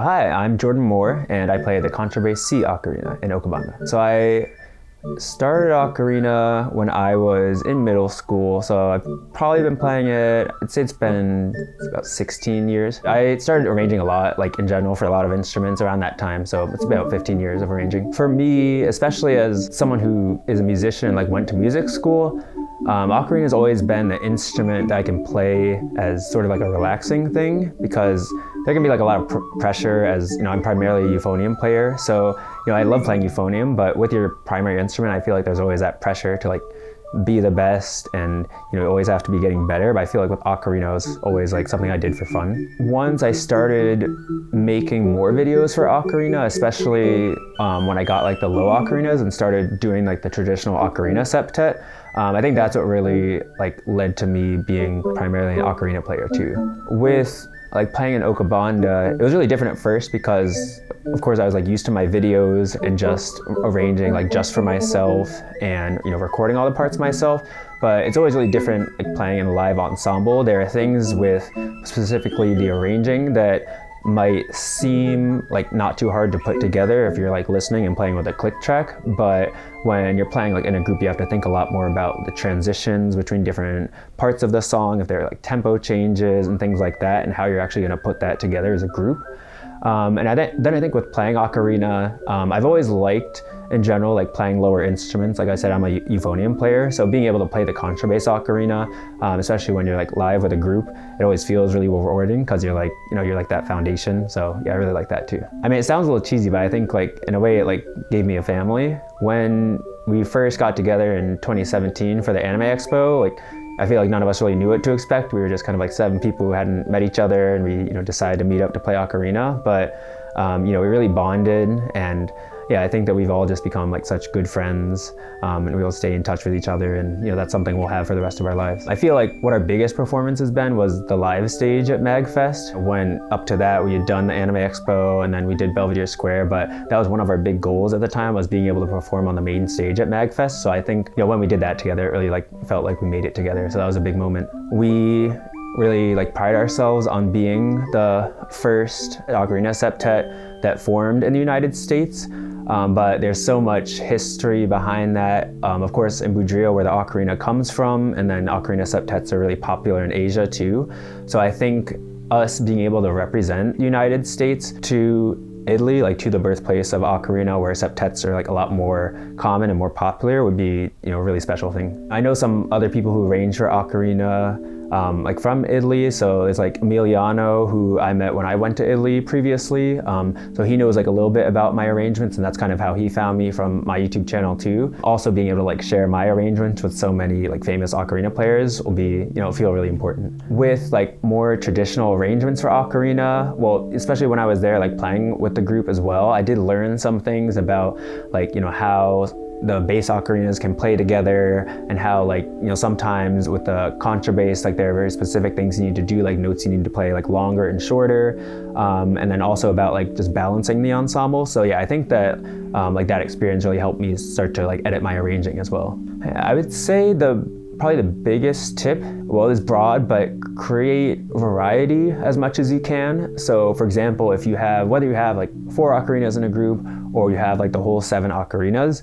Hi, I'm Jordan Moore, and I play the Contrabass Ocarina in Ocabanda. So I started ocarina when I was in middle school, so I've probably been playing it, I'd say it's been about 16 years. I started arranging a lot, like in general, for a lot of instruments around that time, so it's about 15 years of arranging. For me, especially as someone who is a musician and like went to music school, ocarina has always been the instrument that I can play as sort of like a relaxing thing, because there can be like a lot of pressure, as you know, I'm primarily a euphonium player, so you know, I love playing euphonium, but with your primary instrument, I feel like there's always that pressure to like be the best, and you know, you always have to be getting better. But I feel like with ocarina, it was always like something I did for fun. Once I started making more videos for ocarina, especially when I got like the low ocarinas and started doing like the traditional ocarina septet, I think that's what really like led to me being primarily an ocarina player too. With like playing in Ocabanda, it was really different at first because of course I was like used to my videos and just arranging like just for myself and you know, recording all the parts myself. But it's always really different like playing in a live ensemble. There are things with specifically the arranging that might seem like not too hard to put together if you're like listening and playing with a click track, but when you're playing like in a group, you have to think a lot more about the transitions between different parts of the song, if there are like tempo changes and things like that, and how you're actually going to put that together as a group. And then I think with playing ocarina, I've always liked in general like playing lower instruments. Like I said, I'm a euphonium player, so being able to play the contrabass ocarina, especially when you're like live with a group, it always feels really rewarding because you're like, you know, you're like that foundation. So yeah, I really like that too. I mean, it sounds a little cheesy, but I think like in a way it like gave me a family. When we first got together in 2017 for the Anime Expo, like I feel like none of us really knew what to expect. We were just kind of like 7 people who hadn't met each other, and we, you know, decided to meet up to play ocarina. But you know, we really bonded, and yeah, I think that we've all just become like such good friends, and we all stay in touch with each other, and you know, that's something we'll have for the rest of our lives. I feel like what our biggest performance has been was the live stage at MagFest. When up to that, we had done the Anime Expo, and then we did Belvedere Square, but that was one of our big goals at the time, was being able to perform on the main stage at MagFest. So I think, you know, when we did that together, it really like felt like we made it together. So that was a big moment. We really like pride ourselves on being the first ocarina septet that formed in the United States. But there's so much history behind that. Of course, in Budrio, where the ocarina comes from, and then ocarina septets are really popular in Asia too. So I think us being able to represent the United States to Italy, like to the birthplace of ocarina, where septets are like a lot more common and more popular, would be, you know, a really special thing. I know some other people who arrange for ocarina, like from Italy. So there's like Emiliano, who I met when I went to Italy previously. So he knows like a little bit about my arrangements, and that's kind of how he found me from my YouTube channel too. Also being able to like share my arrangements with so many like famous ocarina players will be, you know, feel really important. With like more traditional arrangements for ocarina, well, especially when I was there like playing with the group as well, I did learn some things about like, you know, how the bass ocarinas can play together, and how like, you know, sometimes with the contrabass, like there are very specific things you need to do, like notes you need to play like longer and shorter, and then also about like just balancing the ensemble. So yeah, I think that like that experience really helped me start to like edit my arranging as well. I would say probably the biggest tip, well, is broad, but create variety as much as you can. So for example, if you have, whether you have like 4 ocarinas in a group, or you have like the whole 7 ocarinas,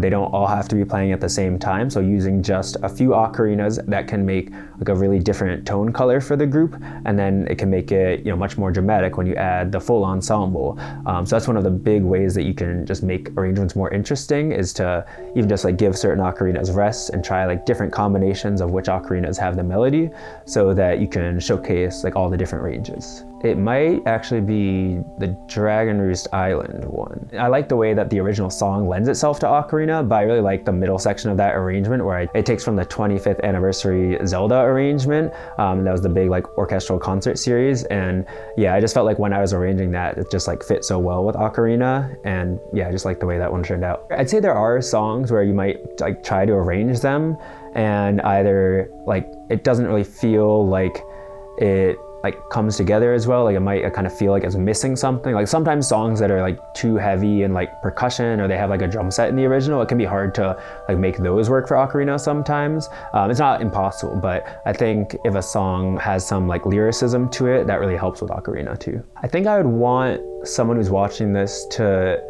they don't all have to be playing at the same time. So using just a few ocarinas, that can make like a really different tone color for the group, and then it can make it, you know, much more dramatic when you add the full ensemble. So that's one of the big ways that you can just make arrangements more interesting, is to even just like give certain ocarinas rests and try like different combinations of which ocarinas have the melody, so that you can showcase like all the different ranges. It might actually be the Dragon Roost Island one. I like the way that the original song lends itself to ocarina, but I really like the middle section of that arrangement, where it takes from the 25th anniversary Zelda arrangement. That was the big like orchestral concert series, and yeah, I just felt like when I was arranging that, it just like fit so well with ocarina, and yeah, I just like the way that one turned out. I'd say there are songs where you might like try to arrange them, and either like it doesn't really feel like it like comes together as well. Like it might kind of feel like it's missing something. Like sometimes songs that are like too heavy and like percussion, or they have like a drum set in the original, it can be hard to like make those work for ocarina sometimes. It's not impossible, but I think if a song has some like lyricism to it, that really helps with ocarina too. I think I would want someone who's watching this to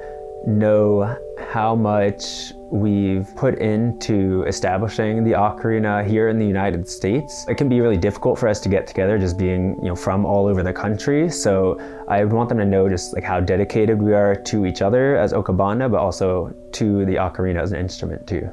know how much we've put into establishing the ocarina here in the United States. It can be really difficult for us to get together, just being, you know, from all over the country. So I would want them to know just like how dedicated we are to each other as Ocabanda, but also to the ocarina as an instrument too.